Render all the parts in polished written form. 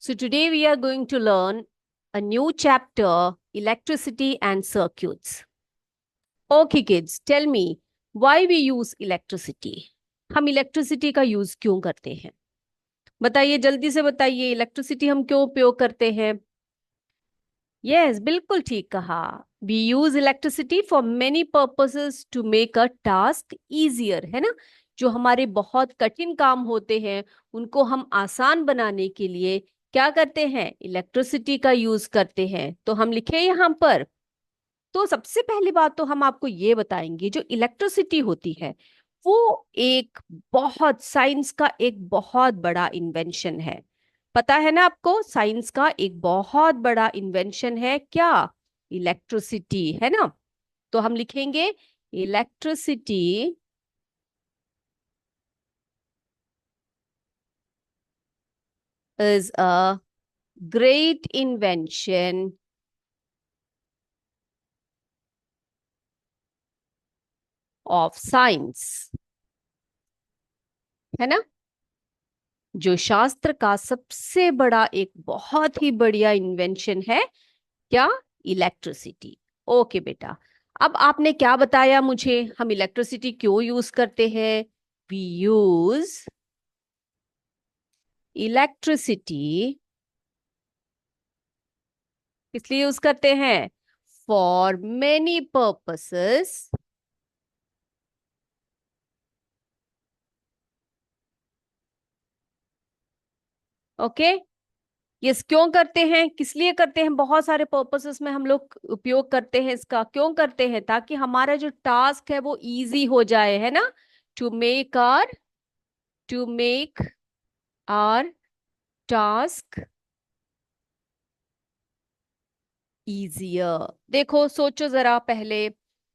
So today we are going to learn a new chapter, electricity and circuits. Okay kids, tell me why we use electricity. हम electricity का use क्यों करते हैं? बताइए, जल्दी से बताइए, इलेक्ट्रिसिटी हम क्यों उपयोग करते हैं? यस, बिल्कुल ठीक कहा। We use electricity for many purposes to make a task easier, है ना। जो हमारे बहुत कठिन काम होते हैं उनको हम आसान बनाने के लिए क्या करते हैं? इलेक्ट्रिसिटी का यूज करते हैं। तो हम लिखे यहाँ पर। तो सबसे पहली बात तो हम आपको ये बताएंगे, जो इलेक्ट्रिसिटी होती है वो एक बहुत साइंस का एक बहुत बड़ा इन्वेंशन है। पता है ना आपको, साइंस का एक बहुत बड़ा इन्वेंशन है क्या? इलेक्ट्रिसिटी, है ना। तो हम लिखेंगे electricity is a great invention of science, है ना। जो शास्त्र का सबसे बड़ा एक बहुत ही बढ़िया इन्वेंशन है क्या? इलेक्ट्रिसिटी। ओके बेटा, अब आपने क्या बताया मुझे, हम इलेक्ट्रिसिटी क्यों यूज करते हैं? वी यूज इलेक्ट्रिसिटी किस लिए यूज करते हैं? For many purposes. Okay, yes, क्यों करते हैं, किस लिए करते हैं? बहुत सारे पर्पसेस में हम लोग उपयोग करते हैं इसका। क्यों करते हैं? ताकि हमारा जो टास्क है वो इजी हो जाए, है ना। To make our to make our task easier. देखो, सोचो जरा, पहले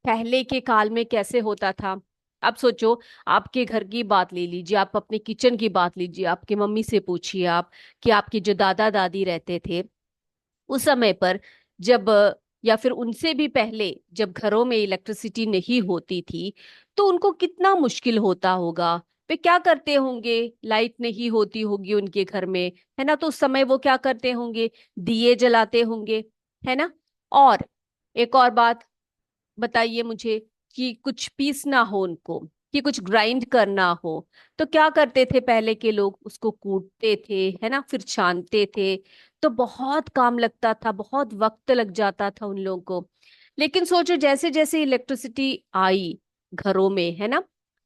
पहले के काल में कैसे होता था। अब सोचो, आपके घर की बात ले लीजिए, आप अपने किचन की बात लीजिए, आपकी मम्मी से पूछिए आप कि आपके जो दादा दादी रहते थे उस समय पर, जब या फिर उनसे भी पहले जब घरों में इलेक्ट्रिसिटी नहीं होती थी तो उनको कितना मुश्किल होता होगा। वे क्या करते होंगे? लाइट नहीं होती होगी उनके घर में, है ना। तो उस समय वो क्या करते होंगे? दिए जलाते होंगे, है ना। और एक और बात बताइए मुझे, कि कुछ पीसना हो उनको, कि कुछ ग्राइंड करना हो, तो क्या करते थे पहले के लोग? उसको कूटते थे, है ना, फिर छानते थे। तो बहुत काम लगता था, बहुत वक्त लग जाता था उन लोगों को। लेकिन सोचो, जैसे जैसे इलेक्ट्रिसिटी आई घरों में, है ना,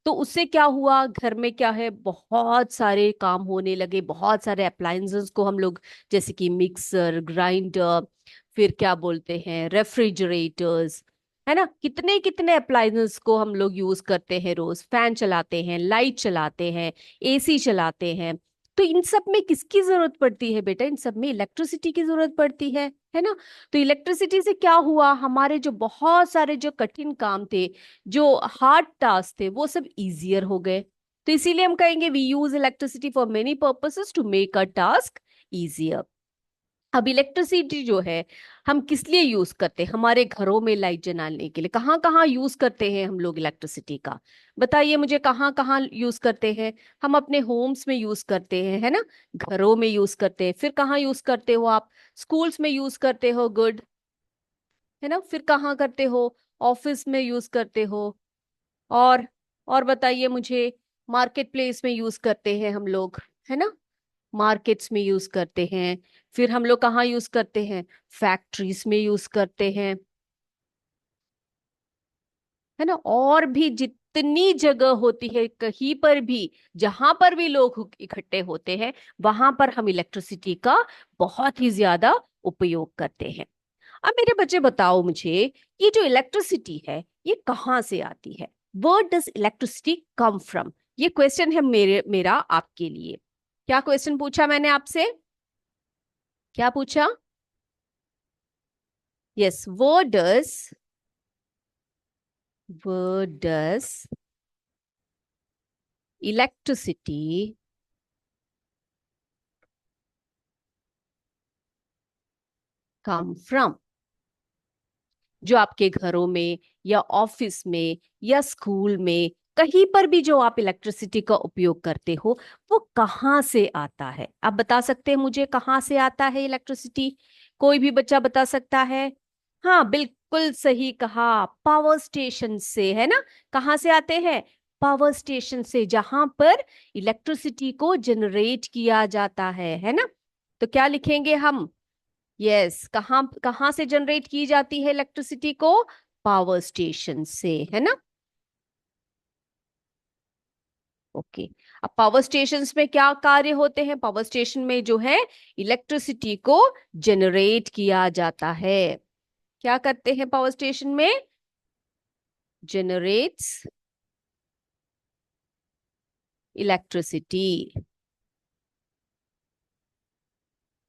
तो उससे क्या हुआ? घर में क्या है, बहुत सारे काम होने लगे, बहुत सारे अप्लायंसेस को हम लोग, जैसे कि मिक्सर, ग्राइंडर, फिर क्या बोलते हैं, रेफ्रिजरेटर्स, है ना, कितने कितने अप्लायंसेस को हम लोग यूज करते हैं रोज। फैन चलाते हैं, लाइट चलाते हैं, एसी चलाते हैं। तो इन सब में किसकी जरूरत पड़ती है बेटा? इन सब में इलेक्ट्रिसिटी की जरूरत पड़ती है ना। तो इलेक्ट्रिसिटी से क्या हुआ? हमारे जो बहुत सारे जो कठिन काम थे, जो हार्ड टास्क थे, वो सब इजियर हो गए। तो इसीलिए हम कहेंगे we use electricity for many purposes to make a task easier. अब इलेक्ट्रिसिटी जो है हम किस लिए यूज करते हैं? हमारे घरों में लाइट जलाने के लिए। कहाँ कहाँ यूज करते हैं हम लोग इलेक्ट्रिसिटी का? बताइए मुझे, कहाँ कहाँ यूज करते हैं? हम अपने होम्स में यूज करते हैं, है ना, घरों में यूज करते हैं। फिर कहाँ यूज करते हो आप? स्कूल्स में यूज करते हो, गुड, है ना। फिर कहाँ करते हो? ऑफिस में यूज करते हो। और और बताइए मुझे, मार्केट प्लेस में यूज करते हैं हम लोग, है ना, मार्केट्स में यूज करते हैं। फिर हम लोग कहाँ यूज करते हैं? फैक्ट्रीज में यूज करते हैं, है ना। और भी जितनी जगह होती है, कहीं पर भी जहां पर भी लोग इकट्ठे होते हैं, वहां पर हम इलेक्ट्रिसिटी का बहुत ही ज्यादा उपयोग करते हैं। अब मेरे बच्चे बताओ मुझे, ये जो इलेक्ट्रिसिटी है ये कहाँ से आती है? Word does electricity come from? ये क्वेश्चन है मेरा आपके लिए। क्या क्वेश्चन पूछा मैंने आपसे? क्या पूछा? Yes, where does electricity come from? जो आपके घरों में या ऑफिस में या स्कूल में कहीं पर भी जो आप इलेक्ट्रिसिटी का उपयोग करते हो वो कहाँ से आता है? आप बता सकते हैं मुझे कहाँ से आता है इलेक्ट्रिसिटी? कोई भी बच्चा बता सकता है? हाँ, बिल्कुल सही कहा, पावर स्टेशन से, है ना? कहाँ से आते हैं? पावर स्टेशन से, जहां पर इलेक्ट्रिसिटी को जनरेट किया जाता है ना? तो क्या लिखेंगे हम? यस, कहाँ कहाँ से जनरेट की जाती है इलेक्ट्रिसिटी को? पावर स्टेशन से, है ना? ओके। अब पावर स्टेशंस में क्या कार्य होते हैं? पावर स्टेशन में जो है इलेक्ट्रिसिटी को जनरेट किया जाता है। क्या करते हैं पावर स्टेशन में? Generates electricity.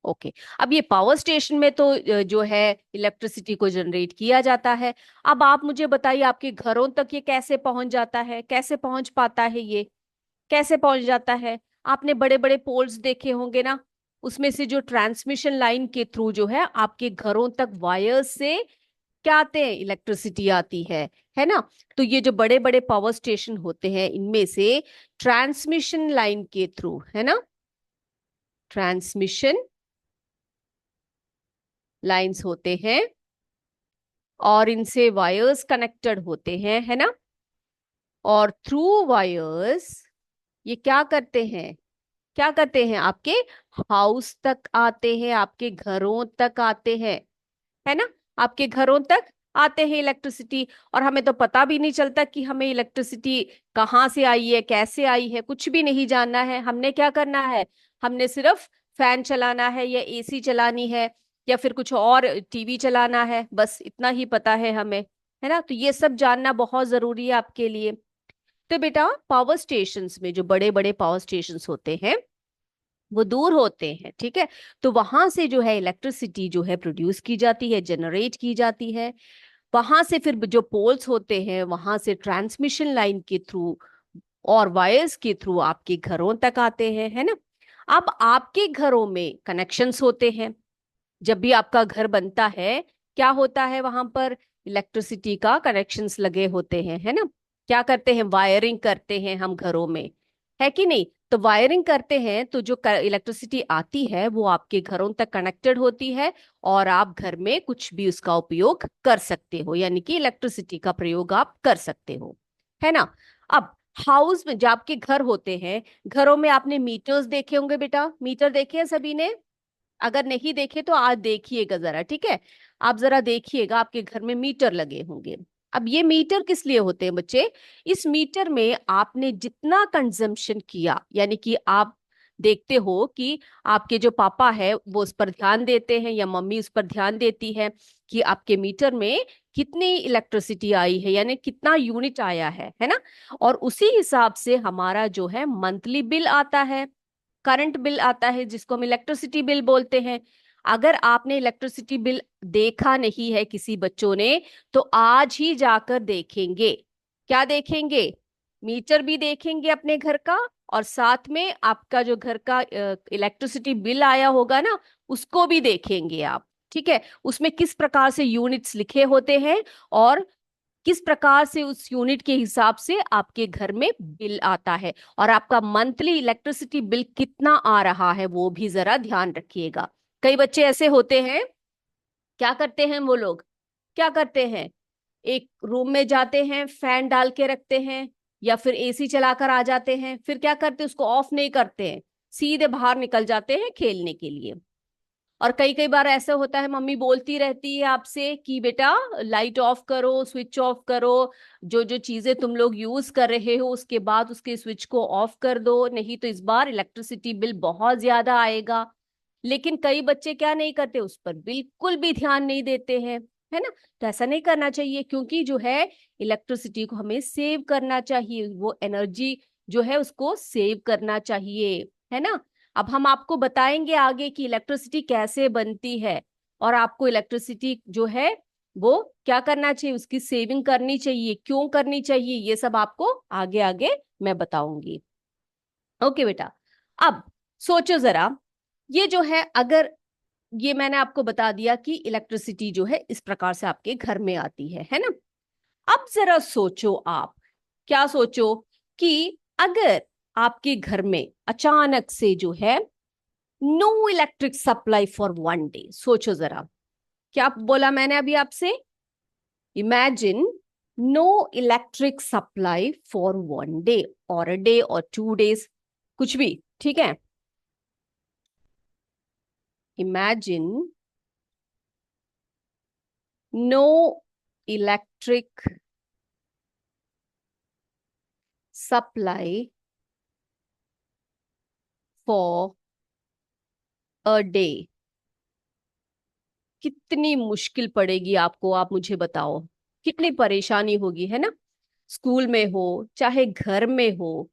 ओके। अब ये पावर स्टेशन में तो जो है इलेक्ट्रिसिटी को जनरेट किया जाता है। अब आप मुझे बताइए आपके घरों तक ये कैसे पहुंच जाता है? कैसे पहुंच पाता है ये? कैसे पहुंच जाता है? आपने बड़े बड़े पोल्स देखे होंगे ना, उसमें से जो ट्रांसमिशन लाइन के थ्रू जो है आपके घरों तक वायर्स से क्या आते हैं? इलेक्ट्रिसिटी आती है ना? तो ये जो बड़े बड़े पावर स्टेशन होते हैं इनमें से ट्रांसमिशन लाइन के थ्रू, है ना, ट्रांसमिशन लाइंस होते हैं और इनसे वायर्स कनेक्टेड होते हैं, है ना? और थ्रू वायर्स ये क्या करते हैं? क्या करते हैं? आपके हाउस तक आते हैं, आपके घरों तक आते हैं, है ना? आपके घरों तक आते हैं इलेक्ट्रिसिटी। और हमें तो पता भी नहीं चलता कि हमें इलेक्ट्रिसिटी कहाँ से आई है, कैसे आई है, कुछ भी नहीं जानना है। हमने क्या करना है? हमने सिर्फ फैन चलाना है या एसी चलानी है या फिर कुछ और टीवी चलाना है, बस इतना ही पता है हमें, है ना? तो ये सब जानना बहुत जरूरी है आपके लिए। तो बेटा, पावर स्टेशंस में जो बड़े बड़े पावर स्टेशंस होते हैं वो दूर होते हैं, ठीक है? तो वहां से जो है इलेक्ट्रिसिटी जो है प्रोड्यूस की जाती है, जनरेट की जाती है। वहां से फिर जो पोल्स होते हैं वहां से ट्रांसमिशन लाइन के थ्रू और वायर्स के थ्रू आपके घरों तक आते हैं, है ना? अब आपके घरों में कनेक्शंस होते हैं। जब भी आपका घर बनता है क्या होता है? वहां पर इलेक्ट्रिसिटी का कनेक्शंस लगे होते हैं, है ना? क्या करते हैं? वायरिंग करते हैं हम घरों में, है कि नहीं? तो वायरिंग करते हैं तो जो इलेक्ट्रिसिटी आती है वो आपके घरों तक कनेक्टेड होती है और आप घर में कुछ भी उसका उपयोग कर सकते हो, यानी कि इलेक्ट्रिसिटी का प्रयोग आप कर सकते हो, है ना? अब हाउस में जो आपके घर होते हैं, घरों में आपने मीटर्स देखे होंगे बेटा। मीटर देखे हैं सभी ने? अगर नहीं देखे तो आज देखिएगा जरा, ठीक है? आप जरा देखिएगा, आपके घर में मीटर लगे होंगे। अब ये मीटर किस लिए होते हैं बच्चे? इस मीटर में आपने जितना कंजम्पशन किया, यानी कि आप देखते हो कि आपके जो पापा है वो उस पर ध्यान देते हैं या मम्मी उस पर ध्यान देती है कि आपके मीटर में कितनी इलेक्ट्रिसिटी आई है, यानी कितना यूनिट आया है ना? और उसी हिसाब से हमारा जो है मंथली बिल आता है, करंट बिल आता है, जिसको हम इलेक्ट्रिसिटी बिल बोलते हैं। अगर आपने इलेक्ट्रिसिटी बिल देखा नहीं है किसी बच्चों ने, तो आज ही जाकर देखेंगे। क्या देखेंगे? मीटर भी देखेंगे अपने घर का, और साथ में आपका जो घर का इलेक्ट्रिसिटी बिल आया होगा ना, उसको भी देखेंगे आप, ठीक है? उसमें किस प्रकार से यूनिट्स लिखे होते हैं और किस प्रकार से उस यूनिट के हिसाब से आपके घर में बिल आता है, और आपका मंथली इलेक्ट्रिसिटी बिल कितना आ रहा है वो भी जरा ध्यान रखिएगा। कई बच्चे ऐसे होते हैं, क्या करते हैं वो लोग? क्या करते हैं? एक रूम में जाते हैं, फैन डाल के रखते हैं या फिर एसी चलाकर आ जाते हैं, फिर क्या करते हैं? उसको ऑफ नहीं करते हैं, सीधे बाहर निकल जाते हैं खेलने के लिए। और कई कई बार ऐसा होता है, मम्मी बोलती रहती है आपसे कि बेटा लाइट ऑफ करो, स्विच ऑफ करो, जो जो चीजें तुम लोग यूज कर रहे हो उसके बाद उसके स्विच को ऑफ कर दो, नहीं तो इस बार इलेक्ट्रिसिटी बिल बहुत ज्यादा आएगा। लेकिन कई बच्चे क्या नहीं करते? उस पर बिल्कुल भी ध्यान नहीं देते हैं, है ना? तो ऐसा नहीं करना चाहिए, क्योंकि जो है इलेक्ट्रिसिटी को हमें सेव करना चाहिए, वो एनर्जी जो है उसको सेव करना चाहिए, है ना? अब हम आपको बताएंगे आगे कि इलेक्ट्रिसिटी कैसे बनती है, और आपको इलेक्ट्रिसिटी जो है वो क्या करना चाहिए, उसकी सेविंग करनी चाहिए, क्यों करनी चाहिए, ये सब आपको आगे आगे मैं बताऊंगी। ओके बेटा। अब सोचो जरा, ये जो है, अगर ये मैंने आपको बता दिया कि इलेक्ट्रिसिटी जो है इस प्रकार से आपके घर में आती है ना? अब जरा सोचो आप क्या सोचो कि अगर आपके घर में अचानक से जो है no electric supply for 1 day, सोचो जरा, क्या बोला मैंने अभी आपसे? Imagine no electric supply for 1 day और अ डे और 2 डेज, कुछ भी, ठीक है। Imagine no electric supply for a day. कितनी मुश्किल पड़ेगी आपको, आप मुझे बताओ, कितनी परेशानी होगी, है ना? स्कूल में हो, चाहे घर में हो,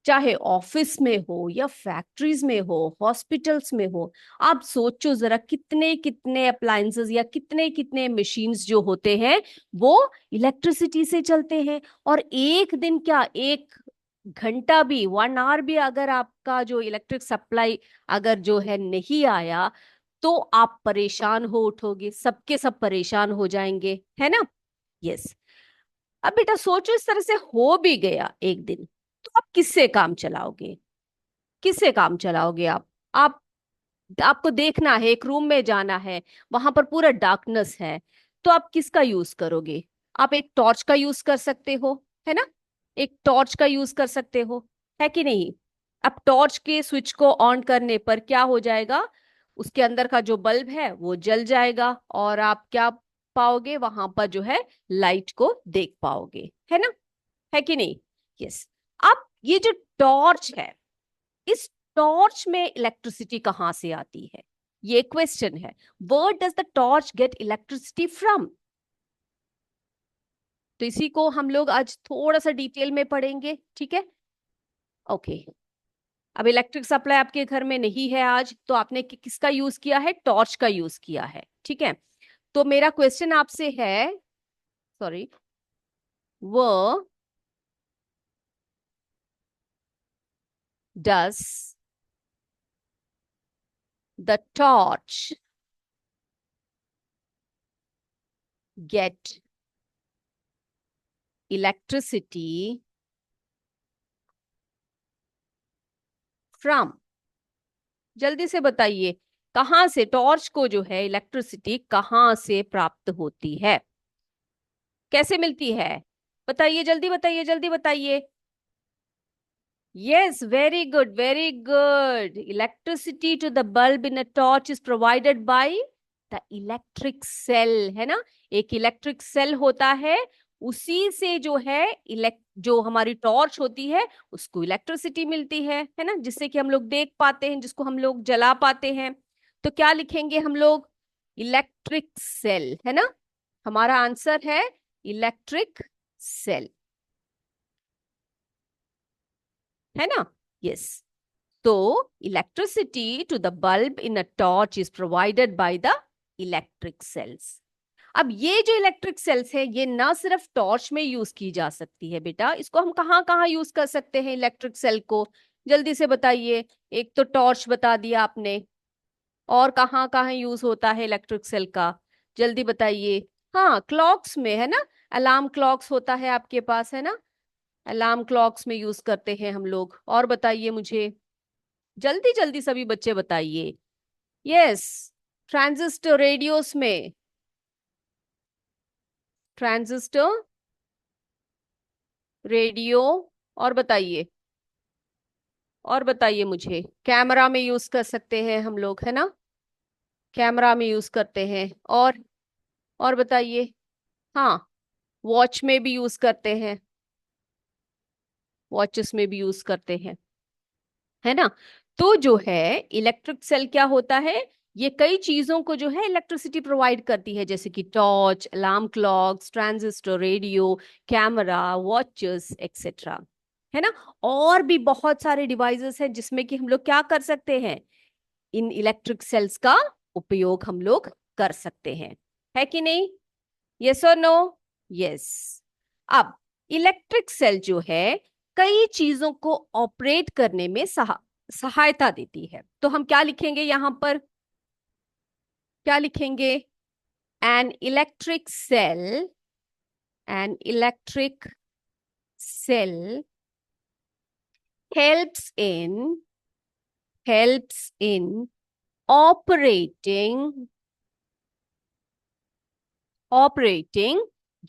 चाहे ऑफिस में हो या फैक्ट्रीज में हो, हॉस्पिटल्स में हो। आप सोचो जरा, कितने कितने अप्लायंसेस या कितने कितने मशीन्स जो होते हैं वो इलेक्ट्रिसिटी से चलते हैं। और एक दिन क्या, 1 घंटा भी, 1 आवर भी अगर आपका जो इलेक्ट्रिक सप्लाई अगर जो है नहीं आया, तो आप परेशान हो उठोगे, सबके सब परेशान हो जाएंगे, है ना? यस। अब बेटा सोचो, इस तरह से हो भी गया एक दिन, तो आप किससे काम चलाओगे? किससे काम चलाओगे आप आपको देखना है, एक रूम में जाना है, वहां पर पूरा डार्कनेस है, तो आप किसका यूज करोगे? आप एक टॉर्च का यूज कर सकते हो, है ना? एक टॉर्च का यूज कर सकते हो, है कि नहीं? अब टॉर्च के स्विच को ऑन करने पर क्या हो जाएगा? उसके अंदर का जो बल्ब है वो जल जाएगा और आप क्या पाओगे वहां पर, जो है लाइट को देख पाओगे, है ना? है कि नहीं? यस। अब ये जो टॉर्च है, इस टॉर्च में इलेक्ट्रिसिटी कहां से आती है? ये क्वेश्चन है। Where does the torch get electricity from? तो इसी को हम लोग आज थोड़ा सा डिटेल में पढ़ेंगे, ठीक है? ओके। अब इलेक्ट्रिक सप्लाई आपके घर में नहीं है आज, तो आपने किसका यूज किया है? टॉर्च का यूज किया है, ठीक है। तो मेरा क्वेश्चन आपसे है, सॉरी, वो does the torch get electricity from? जल्दी से बताइए, कहां से टॉर्च को जो है इलेक्ट्रिसिटी कहां से प्राप्त होती है? कैसे मिलती है? बताइए, जल्दी बताइए, जल्दी बताइए। Yes, very good, very good. Electricity to the bulb in a torch is provided by the electric cell, है ना? एक इलेक्ट्रिक सेल होता है, उसी से जो है इलेक्ट जो हमारी टॉर्च होती है उसको इलेक्ट्रिसिटी मिलती है ना? जिससे कि हम लोग देख पाते हैं, जिसको हम लोग जला पाते हैं। तो क्या लिखेंगे हम लोग? इलेक्ट्रिक सेल, है ना? हमारा आंसर है इलेक्ट्रिक सेल, है ना? यस। तो electricity to the bulb in a torch is provided by the electric cells. अब ये जो इलेक्ट्रिक सेल्स है, ये ना सिर्फ टॉर्च में यूज की जा सकती है बेटा, इसको हम कहाँ कहाँ यूज कर सकते हैं इलेक्ट्रिक सेल को? जल्दी से बताइए। एक तो टॉर्च बता दिया आपने, और कहाँ कहाँ यूज होता है इलेक्ट्रिक सेल का? जल्दी बताइए। हाँ, क्लॉक्स में, है ना? अलार्म क्लॉक्स होता है आपके पास, है ना? अलार्म क्लॉक्स में यूज करते हैं हम लोग। और बताइए मुझे, जल्दी जल्दी सभी बच्चे बताइए। यस, ट्रांजिस्टर रेडियोस में, ट्रांजिस्टर रेडियो। और बताइए, और बताइए मुझे, कैमरा में यूज कर सकते हैं हम लोग, है ना? कैमरा में यूज करते हैं। और बताइए। हाँ, वॉच में भी यूज करते हैं, वॉचेस में भी यूज करते हैं, है ना? तो जो है इलेक्ट्रिक सेल क्या होता है? ये कई चीजों को जो है इलेक्ट्रिसिटी प्रोवाइड करती है, जैसे कि torch, alarm clocks, transistor radio, camera, watches etcetera, है ना? और भी बहुत सारे डिवाइसेस हैं जिसमें कि हम लोग क्या कर सकते हैं, इन इलेक्ट्रिक सेल्स का उपयोग हम लोग कर सकते हैं, है कि नहीं? यस और नो? यस। अब इलेक्ट्रिक सेल जो है कई चीजों को ऑपरेट करने में सहायता देती है। तो हम क्या लिखेंगे यहां पर? क्या लिखेंगे? An electric cell, an electric cell helps in operating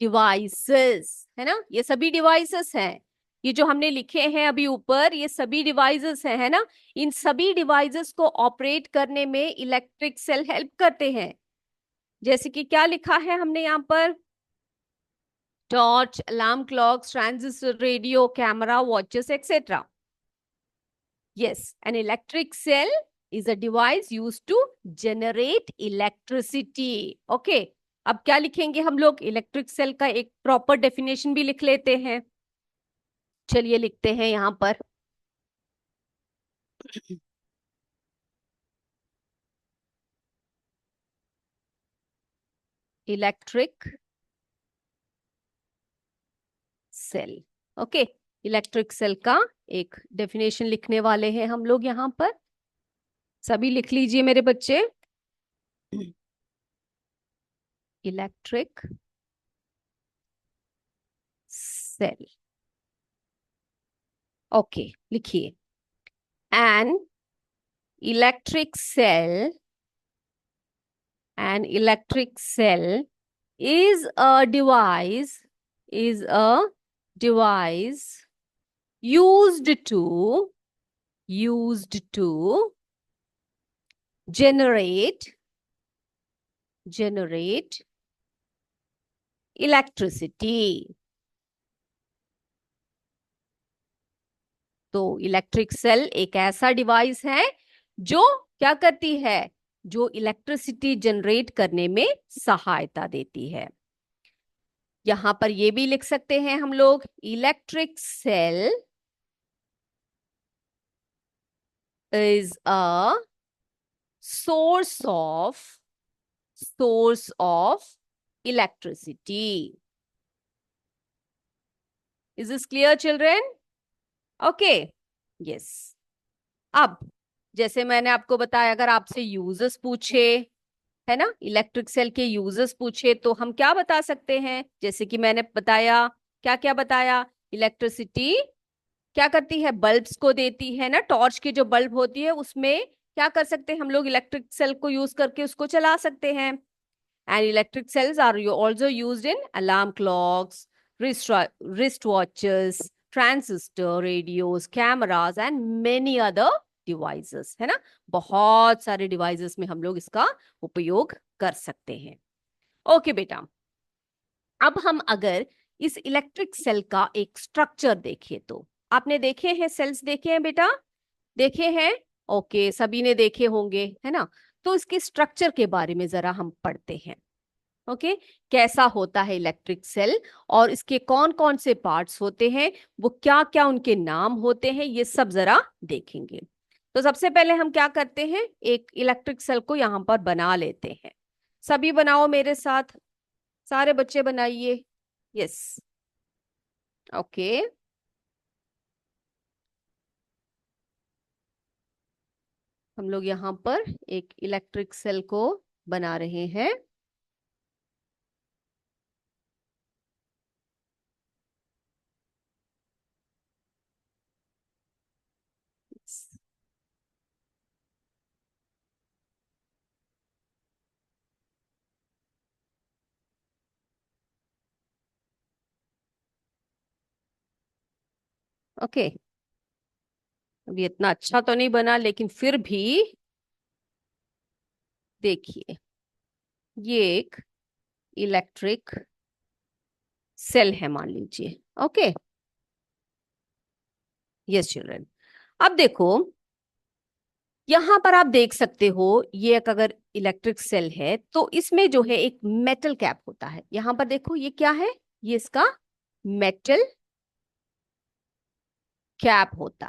devices, है ना। ये सभी डिवाइसेस हैं, ये जो हमने लिखे हैं अभी ऊपर, ये सभी डिवाइसेस हैं, है ना। इन सभी डिवाइसेस को ऑपरेट करने में इलेक्ट्रिक सेल हेल्प करते हैं। जैसे कि क्या लिखा है हमने यहाँ पर, torch, alarm clock, transistor, radio, camera, watches, etcetera. Yes, an electric cell is a device used to generate electricity. Okay, अब क्या लिखेंगे हम लोग, इलेक्ट्रिक सेल का एक प्रॉपर डेफिनेशन भी लिख लेते हैं। चलिए लिखते हैं यहां पर, electric cell. Okay, electric cell का एक डेफिनेशन लिखने वाले हैं हम लोग यहां पर। सभी लिख लीजिए मेरे बच्चे। Electric cell. ओके, लिखिए, an electric cell, an electric cell is a device used to generate electricity. तो इलेक्ट्रिक सेल एक ऐसा डिवाइस है जो क्या करती है, जो इलेक्ट्रिसिटी जनरेट करने में सहायता देती है। यहां पर ये भी लिख सकते हैं हम लोग, electric cell is a source of electricity. Is this clear, children? Okay, yes. अब जैसे मैंने आपको बताया, अगर आपसे यूजर्स पूछे, है ना, इलेक्ट्रिक सेल के यूजर्स पूछे, तो हम क्या बता सकते हैं। जैसे कि मैंने बताया, क्या क्या बताया, इलेक्ट्रिसिटी क्या करती है, बल्ब्स को देती है ना। टॉर्च की जो बल्ब होती है उसमें क्या कर सकते हैं हम लोग, इलेक्ट्रिक सेल को यूज करके उसको चला सकते हैं। And electric cells are also used in alarm clocks, wrist watches, transistor, radios, cameras and many other devices, है ना। बहुत सारे डिवाइसेस में हम लोग इसका उपयोग कर सकते हैं। ओके बेटा, अब हम अगर इस इलेक्ट्रिक सेल का एक स्ट्रक्चर देखें, तो आपने देखे हैं सेल्स, देखे हैं बेटा, देखे हैं। ओके, सभी ने देखे होंगे, है ना। तो इसके स्ट्रक्चर के बारे में जरा हम पढ़ते हैं। ओके, कैसा होता है इलेक्ट्रिक सेल और इसके कौन कौन से पार्ट्स होते हैं, वो क्या क्या उनके नाम होते हैं, ये सब जरा देखेंगे। तो सबसे पहले हम क्या करते हैं, एक इलेक्ट्रिक सेल को यहां पर बना लेते हैं। सभी बनाओ मेरे साथ, सारे बच्चे बनाइए। यस, ओके, हम लोग यहाँ पर एक इलेक्ट्रिक सेल को बना रहे हैं। ओके, अभी इतना अच्छा तो नहीं बना, लेकिन फिर भी देखिए, ये एक इलेक्ट्रिक सेल है मान लीजिए। ओके, यस चिल्ड्रन, अब देखो यहां पर आप देख सकते हो, ये एक अगर इलेक्ट्रिक सेल है तो इसमें जो है एक मेटल कैप होता है। यहां पर देखो ये क्या है, ये इसका मेटल कैप होता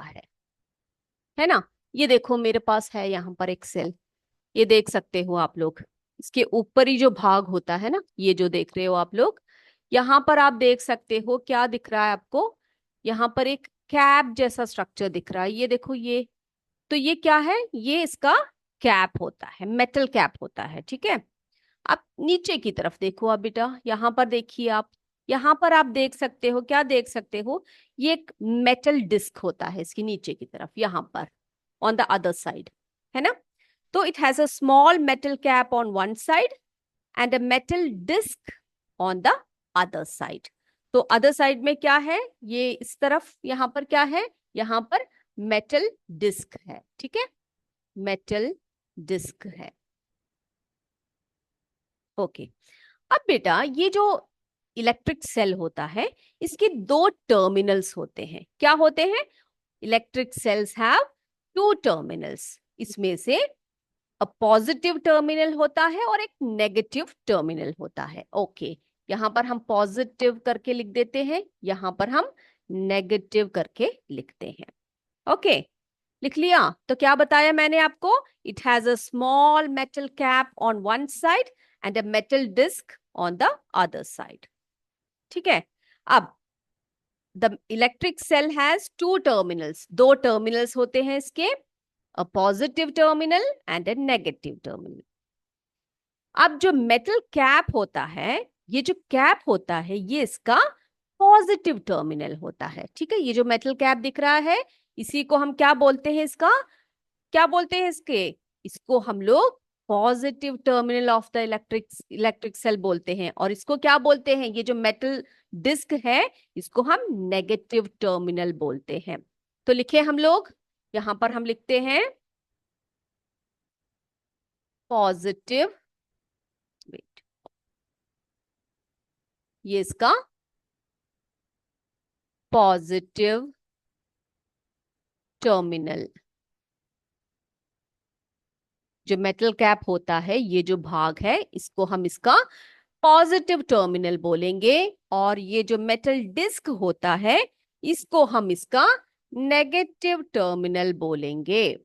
है ना। ये देखो मेरे पास है यहाँ पर एक सेल, ये देख सकते हो आप लोग, इसके ऊपर ही जो भाग होता है ना, ये जो देख रहे हो आप लोग, यहाँ पर आप देख सकते हो क्या दिख रहा है आपको, यहाँ पर एक कैप जैसा स्ट्रक्चर दिख रहा है। ये देखो, ये तो ये क्या है, ये इसका कैप होता है, मेटल कैप होता है, ठीक है। अब नीचे की तरफ देखो आप बेटा, यहाँ पर देखिए आप, यहाँ पर आप देख सकते हो, क्या देख सकते हो, ये एक मेटल डिस्क होता है इसकी नीचे की तरफ, यहाँ पर ऑन द अदर साइड, है ना। तो it has a small metal cap on one side and a metal disc on the other side. तो अदर साइड में क्या है, ये इस तरफ यहाँ पर क्या है, यहाँ पर मेटल डिस्क है, ठीक है, मेटल डिस्क है। ओके, अब बेटा ये जो इलेक्ट्रिक सेल होता है, इसके दो टर्मिनल्स होते हैं। क्या होते हैं? Electric cells have two terminals. इसमें से अ पॉजिटिव टर्मिनल होता है और एक नेगेटिव टर्मिनल होता है। ओके, यहां पर हम पॉजिटिव करके लिख देते हैं, यहां पर हम नेगेटिव करके लिखते हैं। ओके, लिख लिया? तो क्या बताया मैंने आपको? It has a small metal cap on one side and a metal disc on the other side. ठीक है, अब the electric cell has two terminals, दो टर्मिनल्स होते हैं इसके, a positive terminal and a negative terminal. अब जो metal cap होता है, ये जो कैप होता है ये इसका पॉजिटिव टर्मिनल होता है। ठीक है, ये जो मेटल कैप दिख रहा है इसी को हम क्या बोलते हैं, इसका क्या बोलते हैं, इसको हम लोग positive terminal of the electric cell बोलते हैं। और इसको क्या बोलते हैं, ये जो मेटल डिस्क है इसको हम नेगेटिव टर्मिनल बोलते हैं। तो लिखे हम लोग, यहां पर हम लिखते हैं पॉजिटिव, वेट, ये इसका पॉजिटिव टर्मिनल। जो मेटल कैप होता है, ये जो भाग है इसको हम इसका पॉजिटिव टर्मिनल बोलेंगे, और ये जो मेटल डिस्क होता है इसको हम इसका नेगेटिव टर्मिनल बोलेंगे।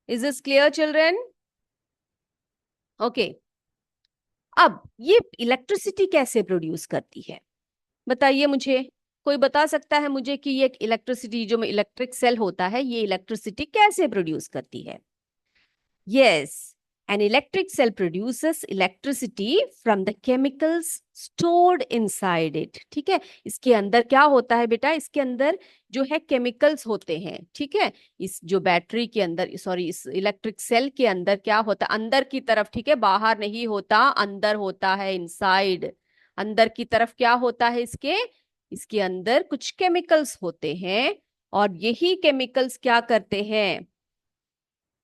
Is this clear children? Okay, अब ये इलेक्ट्रिसिटी कैसे प्रोड्यूस करती है, बताइए मुझे। कोई बता सकता है मुझे कि ये इलेक्ट्रिसिटी, जो इलेक्ट्रिक सेल होता है, ये इलेक्ट्रिसिटी कैसे प्रोड्यूस करती है? Yes, an electric cell produces electricity from the chemicals stored inside it. ठीक है, इसके अंदर क्या होता है बेटा, इसके अंदर जो है केमिकल्स होते हैं। ठीक है, इस जो बैटरी के अंदर, सॉरी, इस इलेक्ट्रिक सेल के अंदर क्या होता है, अंदर की तरफ, ठीक है, बाहर नहीं होता, अंदर होता है, इनसाइड। अंदर की तरफ क्या होता है इसके, इसके अंदर कुछ केमिकल्स होते हैं, और यही केमिकल्स क्या करते हैं,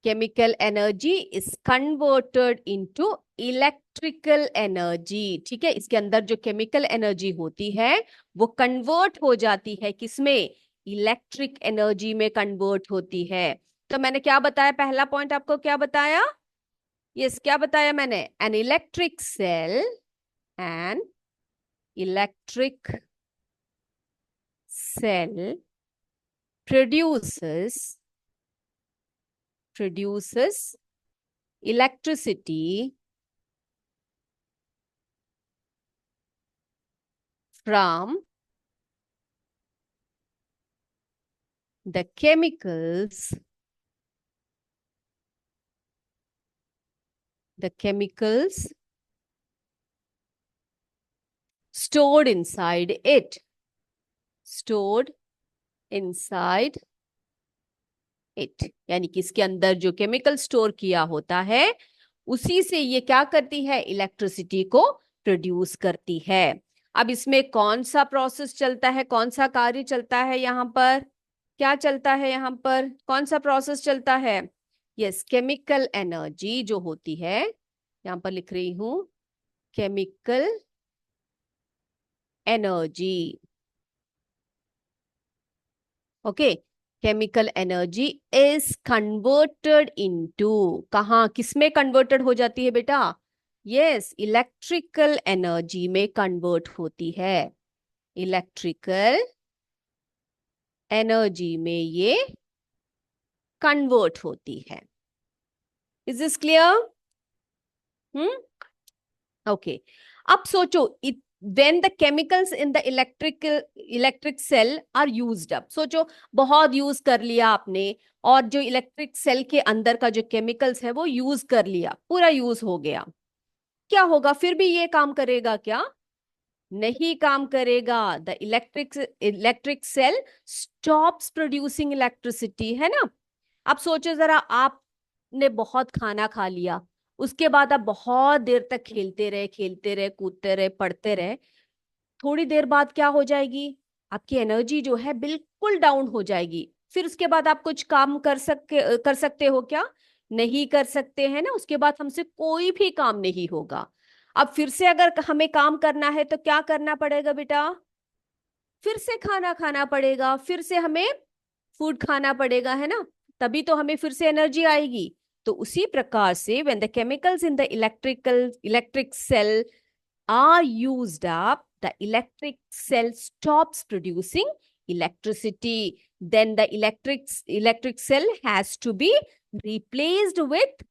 chemical energy is converted into electrical energy। ठीक है, इसके अंदर जो केमिकल एनर्जी होती है वो कन्वर्ट हो जाती है किसमें, इलेक्ट्रिक एनर्जी में कन्वर्ट होती है। तो मैंने क्या बताया, पहला पॉइंट आपको क्या बताया, यस, क्या बताया मैंने, an electric cell, an electric cell produces electricity from the chemicals stored inside it, stored inside it। यानी कि इसके अंदर जो केमिकल स्टोर किया होता है उसी से ये क्या करती है, इलेक्ट्रिसिटी को प्रोड्यूस करती है। अब इसमें कौन सा प्रोसेस चलता है, कौन सा कार्य चलता है, यहाँ पर क्या चलता है, यहाँ पर कौन सा प्रोसेस चलता है, यस, केमिकल एनर्जी जो होती है, यहाँ पर लिख रही हूं chemical energy. Okay, chemical energy is converted into, कहाँ, किसमें कन्वर्टेड हो जाती है बेटा, यस, इलेक्ट्रिकल एनर्जी में कन्वर्ट होती है, इलेक्ट्रिकल एनर्जी में ये कन्वर्ट होती है। Is this clear? ओके, अब सोचो, when the chemicals in the electric cell are used up, सोचो बहुत यूज कर लिया आपने, और जो इलेक्ट्रिक सेल के अंदर का जो केमिकल्स है वो यूज कर लिया, पूरा यूज हो गया, क्या होगा? फिर भी ये काम करेगा क्या? नहीं काम करेगा। The electric cell stops producing electricity, है ना। अब सोचो जरा, आपने बहुत खाना खा लिया, उसके बाद आप बहुत देर तक खेलते रहे कूदते रहे पढ़ते रहे, थोड़ी देर बाद क्या हो जाएगी? आपकी एनर्जी जो है बिल्कुल डाउन हो जाएगी। फिर उसके बाद आप कुछ काम कर सकते हो क्या? नहीं कर सकते, हैं ना। उसके बाद हमसे कोई भी काम नहीं होगा। अब फिर से अगर हमें काम करना है तो क्या करना पड़ेगा बेटा? फिर से खाना खाना पड़ेगा, फिर से हमें फूड खाना पड़ेगा, है ना। तभी तो हमें फिर से एनर्जी आएगी। तो उसी प्रकार से when the chemicals in the electric cell are used up, the electric cell stops producing electricity. Then the electric cell has to be replaced with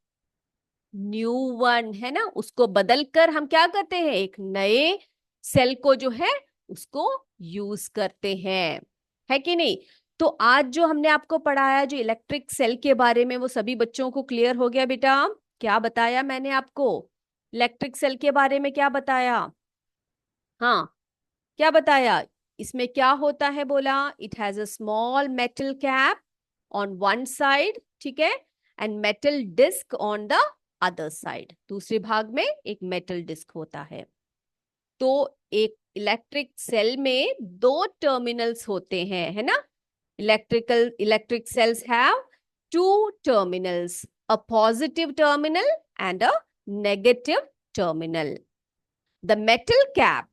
new one, है ना। उसको बदल कर हम क्या करते हैं? एक नए सेल को जो है उसको यूज करते हैं, है कि नहीं। तो आज जो हमने आपको पढ़ाया जो इलेक्ट्रिक सेल के बारे में, वो सभी बच्चों को क्लियर हो गया बेटा? क्या बताया मैंने आपको इलेक्ट्रिक सेल के बारे में? क्या बताया? हाँ, क्या बताया? इसमें क्या होता है बोला? It has a small metal cap on one side, ठीक है, and metal disc on the other side. दूसरे भाग में एक मेटल डिस्क होता है। तो एक इलेक्ट्रिक सेल में दो टर्मिनल्स होते हैं, है ना। Electric cells have two terminals, a positive terminal and a negative terminal. The metal cap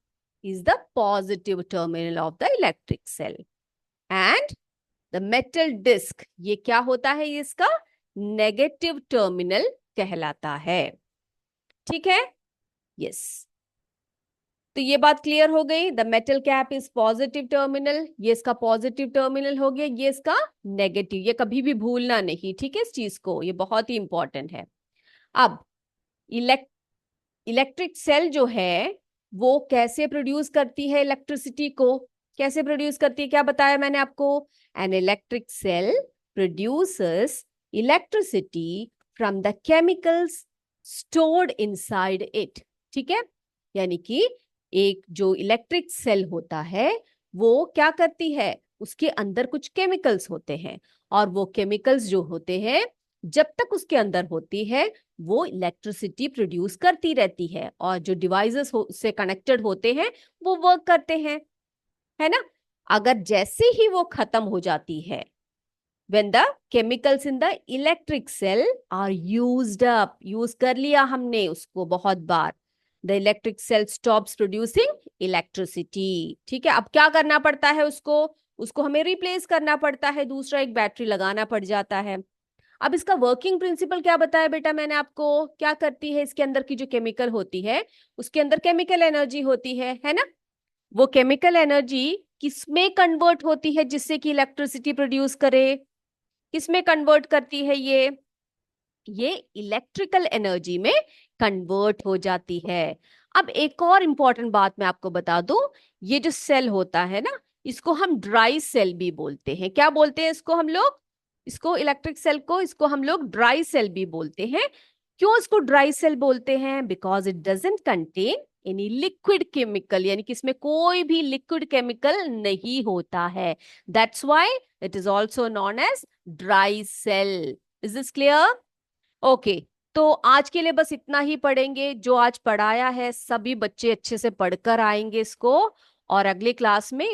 is the positive terminal of the electric cell and the metal disc, ये क्या होता है? इसका नेगेटिव टर्मिनल कहलाता है, ठीक है। यस, तो ये बात क्लियर हो गई। The metal cap is positive terminal, ये इसका पॉजिटिव टर्मिनल हो गया, ये इसका नेगेटिव। ये कभी भी भूलना नहीं, ठीक है, इस चीज को, ये बहुत ही इंपॉर्टेंट है। अब इलेक्ट्रिक सेल जो है वो कैसे प्रोड्यूस करती है इलेक्ट्रिसिटी को? कैसे प्रोड्यूस करती है? क्या बताया मैंने आपको? An electric cell produces electricity from the chemicals stored inside it, ठीक है। यानी कि एक जो इलेक्ट्रिक सेल होता है वो क्या करती है? उसके अंदर कुछ केमिकल्स होते हैं, और वो केमिकल्स जो होते हैं जब तक उसके अंदर होती है वो इलेक्ट्रिसिटी प्रोड्यूस करती रहती है, और जो डिवाइसेस उससे कनेक्टेड होते हैं वो वर्क करते हैं, है ना। अगर जैसे ही वो खत्म हो जाती है, when the chemicals in the electric cell are used up, use कर लिया हमने उसको बहुत बार, the electric cell stops producing electricity, ठीक है। अब क्या करना पड़ता है उसको? उसको हमें रिप्लेस करना पड़ता है, दूसरा एक बैटरी लगाना पड़ जाता है। अब इसका वर्किंग प्रिंसिपल क्या बताया बेटा मैंने आपको? क्या करती है इसके अंदर की जो केमिकल होती है, उसके अंदर केमिकल एनर्जी होती है ना। वो केमिकल एनर्जी किसमें कन्वर्ट होती है जिससे कि इलेक्ट्रिसिटी प्रोड्यूस करे? किसमें कन्वर्ट करती है ये इलेक्ट्रिकल एनर्जी में कन्वर्ट हो जाती है। अब एक और इंपॉर्टेंट बात मैं आपको बता दूं, ये जो सेल होता है ना, इसको हम ड्राई सेल भी बोलते हैं। क्या बोलते हैं इसको हम लोग? इसको इलेक्ट्रिक सेल को, इसको हम लोग ड्राई सेल भी बोलते हैं। क्यों इसको ड्राई सेल बोलते हैं? Because it doesn't contain any liquid chemical, यानी कि इसमें कोई भी लिक्विड केमिकल नहीं होता है। That's why it is also known as dry cell. Is this clear? Okay, तो आज के लिए बस इतना ही पढ़ेंगे। जो आज पढ़ाया है सभी बच्चे अच्छे से पढ़कर आएंगे इसको, और अगली क्लास में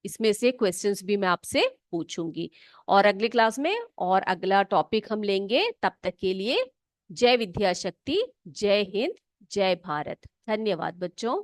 इसमें से क्वेश्चंस भी मैं आपसे पूछूंगी, और अगली क्लास में और अगला टॉपिक हम लेंगे। तब तक के लिए जय विद्या शक्ति, जय हिंद, जय भारत। धन्यवाद बच्चों।